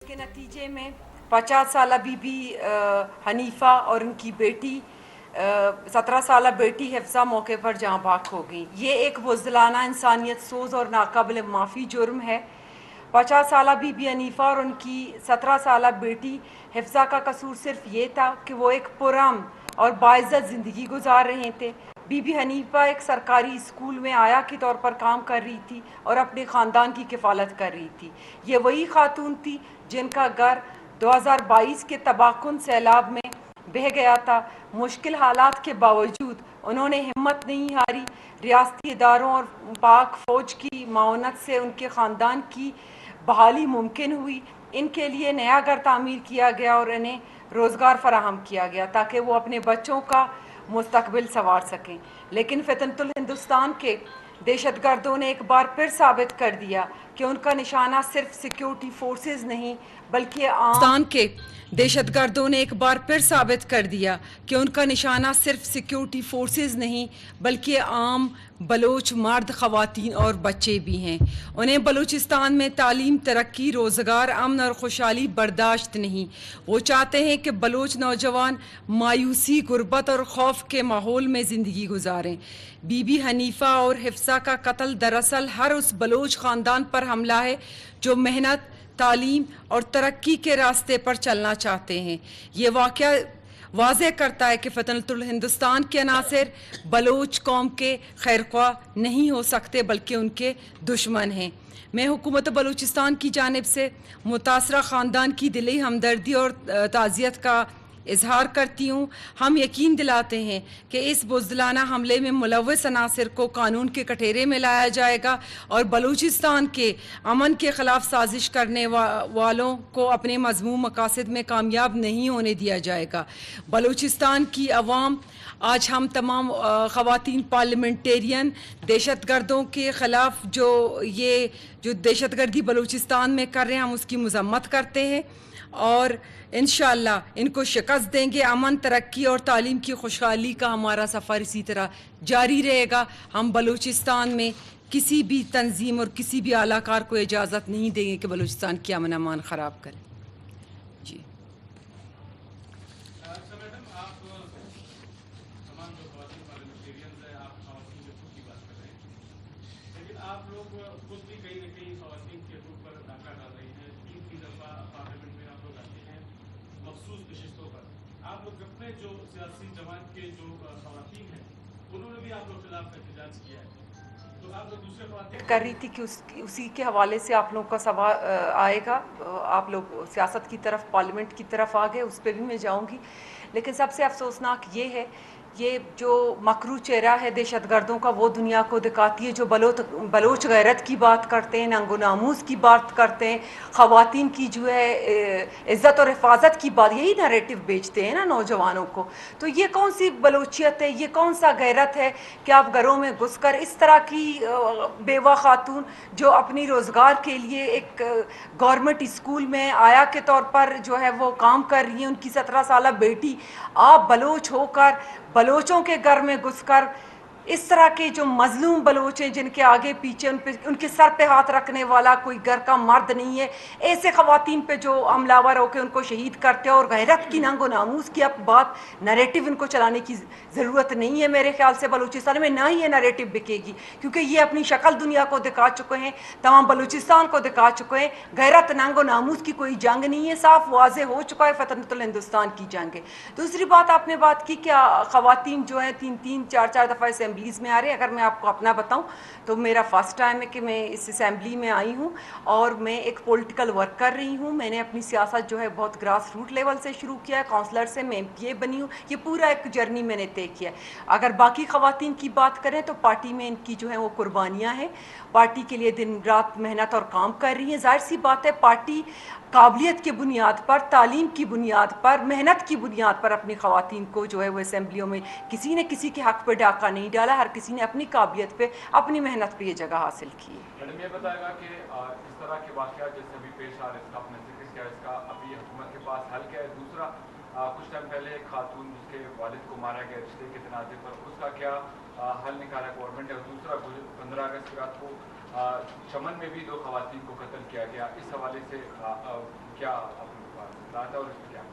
के नतीजे में 50 साल बीबी हनीफा और उनकी बेटी 17 साल बेटी हिफ्सा मौके पर जहाँ भाग हो गई। ये एक बुज़दिलाना, इंसानियत सोज और नाकाबिल माफ़ी जुर्म है। 50 साल बीबी हनीफा और उनकी 17 साल बेटी हिफ्सा का कसूर सिर्फ ये था कि वो एक पुरअमन और बाइज़्ज़त ज़िंदगी गुजार रहे थे। बीबी हनीफा एक सरकारी स्कूल में आया के तौर पर काम कर रही थी और अपने ख़ानदान की किफ़ालत कर रही थी। ये वही खातून थी जिनका घर 2022 के तबाहकुन सैलाब में बह गया था। मुश्किल हालात के बावजूद उन्होंने हिम्मत नहीं हारी। रियासती इदारों और पाक फ़ौज की माउनत से उनके ख़ानदान की बहाली मुमकिन हुई। इनके लिए नया घर तामीर किया गया और इन्हें रोज़गार फराहम किया गया ताकि वो अपने बच्चों का मुस्तकबिल संवार सकें। लेकिन फितनतुल हिंदुस्तान के दहशतगर्दों ने एक बार फिर साबित कर दिया कि उनका निशाना सिर्फ सिक्योरिटी फोर्सेस नहीं बल्कि पाकिस्तान के दहशतगर्दों ने एक बार फिर साबित कर दिया कि उनका निशाना सिर्फ सिक्योरिटी फोर्सेस नहीं बल्कि आम बलोच मर्द, ख़वातीन और बच्चे भी हैं। उन्हें बलूचिस्तान में तालीम, तरक्की, रोज़गार, अमन और खुशहाली बर्दाश्त नहीं। वो चाहते हैं कि बलोच नौजवान मायूसी, गुर्बत और खौफ के माहौल में ज़िंदगी गुजारें। बीबी हनीफा और हिफ्सा का कत्ल दरअसल हर उस बलोच ख़ानदान पर हमला है जो मेहनत, तालीम और तरक्की के रास्ते पर चलना चाहते हैं। ये वाक़या वाज़ेह करता है कि फितनतुल हिंदुस्तान के अनासिर बलोच कौम के खैरख्वाह नहीं हो सकते बल्कि उनके दुश्मन हैं। मैं हुकूमत बलूचिस्तान की जानिब से मुतासरा ख़ानदान की दिली हमदर्दी और ताज़ियत का इजहार करती हूँ। हम यकीन दिलाते हैं कि इस बुज़दिलाना हमले में मुलव्वस अनासिर को कानून के कटहरे में लाया जाएगा और बलूचिस्तान के अमन के ख़िलाफ़ साजिश करने वालों को अपने मज़मूम मकासद में कामयाब नहीं होने दिया जाएगा। बलूचिस्तान की अवाम आज हम तमाम ख़वातीन पार्लियामेंटेरियन दहशतगर्दों के ख़िलाफ़ जो दहशतगर्दी बलूचिस्तान में कर रहे हैं, हम उसकी मज़म्मत करते हैं और इंशाअल्लाह इनको शिकस्त देंगे। अमन, तरक्की और तालीम की खुशहाली का हमारा सफ़र इसी तरह जारी रहेगा। हम बलूचिस्तान में किसी भी तंजीम और किसी भी आलाकार को इजाज़त नहीं देंगे कि बलूचिस्तान की अमन अमान ख़राब करें। जी आप लोग खुद भी कहीं न कहीं ख़वातीन के हकूक़ पर डाका डाल रही हैं। 3 दफ़ा पार्लियामेंट में आप लोग आते हैं मख़सूस नशिस्तों पर। आप लोग अपने जो सियासी जमात के जो ख़वातीन हैं उन्होंने भी आप लोग खिलाफ एहतजाज किया है, तो आप लोग दूसरे ख़वातीन कर रही थी कि उसी के हवाले से आप लोगों का सवाल आएगा। आप लोग सियासत की तरफ, पार्लियामेंट की तरफ आ गए, उस पर भी मैं जाऊंगी। लेकिन सबसे अफसोसनाक ये है, ये जो मकरू चेहरा है दहशतगर्दों का, वो दुनिया को दिखाती है। जो बलोच गैरत की बात करते हैं, नंगो नामूस की बात करते हैं, ख़वातीन की जो है इज़्ज़त और हिफाजत की बात, यही नैरेटिव बेचते हैं ना नौजवानों को। तो ये कौन सी बलोचियत है, ये कौन सा गैरत है कि आप घरों में घुसकर इस तरह की बेवा खातून जो अपनी रोज़गार के लिए एक गवर्नमेंट स्कूल में आया के तौर पर जो है वो काम कर रही हैं, उनकी 17 साल बेटी, आप बलोच होकर बलोचों के घर में घुसकर इस तरह के जो मजलूम बलोच हैं जिनके आगे पीछे उनके सर पे हाथ रखने वाला कोई घर का मर्द नहीं है, ऐसे ख़वातीन पे जो हमलावर होकर उनको शहीद करते हो और गैरत की नंगो नामूस की अब बात नैरेटिव इनको चलाने की ज़रूरत नहीं है। मेरे ख्याल से बलूचिस्तान में ना ही ये नैरेटिव बिकेगी, क्योंकि ये अपनी शक्ल दुनिया को दिखा चुके हैं, तमाम बलूचिस्तान को दिखा चुके हैं। गैरत, नंगो नामूस की कोई जंग नहीं है, साफ वाज़े हो चुका है फितनतुल हिंदुस्तान की जंग है। दूसरी बात आपने बात की कि ख़वातीन जो हैं 3-3, 4-4 दफ़ा असेंबलीज़ में आ रहे हैं। अगर मैं आपको अपना बताऊं तो मेरा फर्स्ट टाइम है कि मैं इस असेंबली में आई हूं और मैं एक पॉलिटिकल वर्क कर रही हूं। मैंने अपनी सियासत जो है बहुत ग्रास रूट लेवल से शुरू किया है, काउंसलर से मैं MPA बनी हूं। ये पूरा एक जर्नी मैंने तय किया है। अगर बाकी ख़वातीन की बात करें तो पार्टी में इनकी जो है वो कुर्बानियाँ हैं, पार्टी के लिए दिन रात मेहनत और काम कर रही हैं। ज़ाहिर सी बात है, पार्टी काबिलियत की बुनियाद पर, तालीम की बुनियाद पर, मेहनत की बुनियाद पर अपनी ख़वातीन को जो है वो असेंबलियों में किसी ने किसी के हक़ पे डाका नहीं डाला। हर किसी ने अपनी काबिलियत पे, अपनी मेहनत पे ये जगह हासिल की है। मैडम, ये बताएगा कि इस तरह के वाक़यात जैसे अभी पेश आ रहे हैं, इसका आपने जिक्र किया, इसका अभी हुकूमत के पास हल क्या है? दूसरा, कुछ टाइम पहले एक खातून जिसके वालिद को मारा गया रिश्ते के तनाज़े पर, उसका क्या हल निकाला गवर्नमेंट ने? और दूसरा, 15 अगस्त की रात को चमन में भी 2 खवातीन को कत्ल किया गया, इस हवाले से क्या आपने कहा था और इसमें क्या?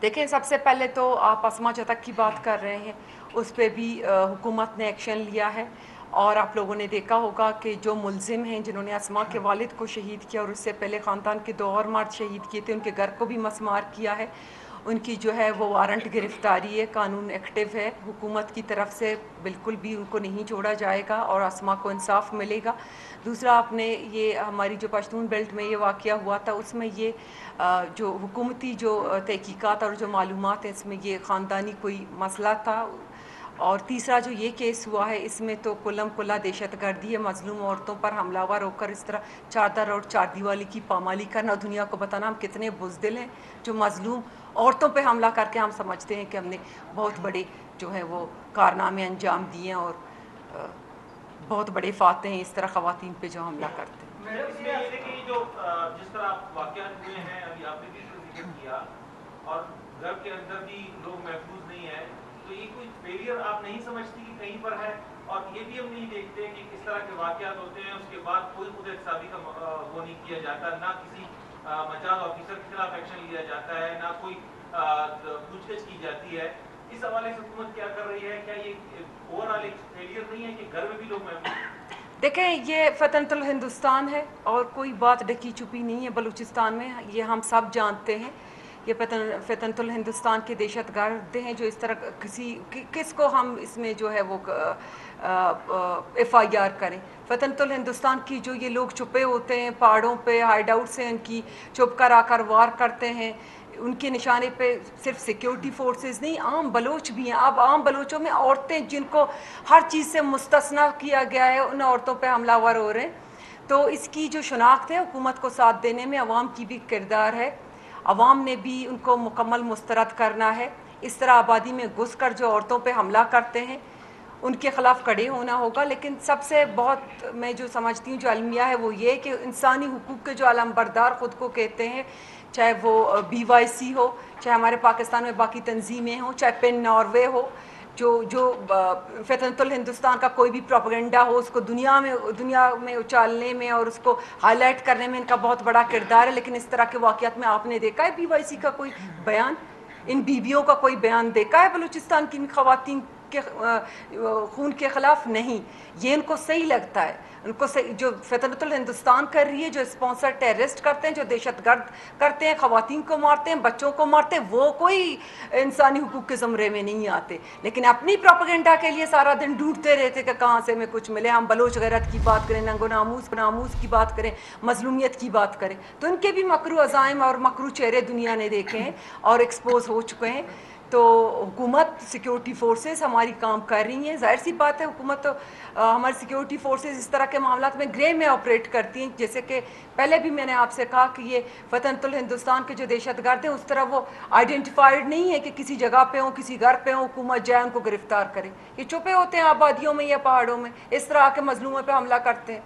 देखें, सबसे पहले तो आप अस्मा चतक की बात कर रहे हैं, उस पर भी हुकूमत ने एक्शन लिया है। और आप लोगों ने देखा होगा कि जो मुलजिम हैं जिन्होंने अस्मा के वालिद को शहीद किया और उससे पहले ख़ानदान के 2 और मर्द शहीद किए थे, उनके घर को भी मसमार किया है। उनकी जो है वो वारंट गिरफ्तारी है, कानून एक्टिव है, हुकूमत की तरफ से बिल्कुल भी उनको नहीं छोड़ा जाएगा और अस्मा को इंसाफ मिलेगा। दूसरा, आपने ये हमारी जो पश्तून बेल्ट में ये वाक़या हुआ था, उसमें ये जो हुकूमती जो तहकीकात और जो मालूमात हैं, इसमें ये ख़ानदानी कोई मसला था। और तीसरा जो ये केस हुआ है, इसमें तो कुल्लम कुल्ला दहशतगर्दी है, मजलूम औरतों पर हमलावर होकर इस तरह चादर और चारदीवारी की पामाली करना, दुनिया को बताना हम कितने बुज़दिल हैं जो मजलूम औरतों पे हमला करके हम समझते हैं कि हमने बहुत बड़े जो है वो कारनामे अंजाम दिए हैं और बहुत बड़े फाते हैं इस तरह ख़वातीन पे जो हमला करते हैं। मैडम, इसमें ये है कि जो जिस तरह वाक़यात हुए हैं, अभी आपने भी इसका जिक्र किया, और घर के अंदर भी लोग महफूज नहीं है, तो ये कोई फेलियर आप नहीं समझती कि कहीं पर है? और ये भी हम नहीं देखते कि किस तरह के वाक़यात होते हैं, उसके बाद कोई खुद एहतसाबी का वो नहीं किया जाता, ना किसी मजाज ऑफिसर के खिलाफ एक्शन लिया जाता है, ना कोई पूछताछ की जाती है। इस हवाले से हुकूमत क्या कर रही है? क्या ये ओवरऑल एक फेलियर नहीं है कि घर में भी लोग महफूज? देखें, ये फ़तनतुल हिंदुस्तान है और कोई बात ढकी छुपी नहीं है बलूचिस्तान में, ये हम सब जानते हैं। ये फ़तनतुल हिंदुस्तान के दहशतगर्द हैं जो इस तरह किसको हम इसमें जो है वो FIR करें। फ़तनतुल हिंदुस्तान की जो ये लोग छुपे होते हैं पहाड़ों पे, हाइड आउट से इनकी छुप कर आकर वार करते हैं, उनके निशाने पे सिर्फ सिक्योरिटी फोर्सेस नहीं, आम बलोच भी हैं। अब आम बलोचों में औरतें जिनको हर चीज़ से मुस्तस्ना किया गया है, उन औरतों पे हमलावर हो रहे हैं। तो इसकी जो शनाख्त है हुकूमत को साथ देने में अवाम की भी किरदार है, अवाम ने भी उनको मुकम्मल मुस्तरद करना है। इस तरह आबादी में घुस कर जो औरतों पे हमला करते हैं उनके ख़िलाफ़ खड़े होना होगा। लेकिन सबसे बहुत मैं जो समझती हूँ जो अलमिया है वो ये कि इंसानी हुकूक़ के जो अलमबरदार ख़ुद को कहते हैं, चाहे वो BYC हो, चाहे हमारे पाकिस्तान में बाकी तंजीमें हों, चाहे पेन नॉर्वे हो, जो फ़तनतुल हिंदुस्तान का कोई भी प्रोपेगेंडा हो उसको दुनिया में उछालने में और उसको हाईलाइट करने में इनका बहुत बड़ा किरदार है। लेकिन इस तरह के वाक़यात में आपने देखा है BYC का कोई बयान, इन बीवियों का कोई बयान देखा है बलूचिस्तान की इन ख़वातीन के खून के ख़िलाफ़? नहीं। ये इनको सही लगता है, उनको सही जो फ़तनतुल हिंदुस्तान कर रही है, जो स्पॉन्सर टेररिस्ट करते हैं, जो दहशतगर्द करते हैं, ख़वातीन को मारते हैं, बच्चों को मारते हैं, वो कोई इंसानी हुकूक़ के ज़मरे में नहीं आते। लेकिन अपनी प्रोपेगेंडा के लिए सारा दिन ढूंढते रहते कि कहाँ से हमें कुछ मिले। हम बलोच गैरत की बात करें, नंगो नामूस की बात करें, मजलूमियत की बात करें, तो उनके भी मकरू अज़ाइम और मकरू चेहरे दुनिया ने देखे हैं और एक्सपोज हो चुके हैं। तो हुकूमत, सिक्योरिटी फोर्सेस हमारी काम कर रही हैं। ज़ाहिर सी बात है, हुकूमत तो हमारी सिक्योरिटी फोर्सेस इस तरह के मामलात में ग्रे में ऑपरेट करती हैं। जैसे कि पहले भी मैंने आपसे कहा कि ये फ़तनतुल हिंदुस्तान के जो दहशतगर्द हैं उस तरह वो आइडेंटिफाइड नहीं है कि किसी जगह पे हों, किसी घर पे हों, हुकूमत जाए उनको गिरफ्तार करे। ये छुपे होते हैं आबादियों में या पहाड़ों में, इस तरह के मजलूमों पर हमला करते हैं।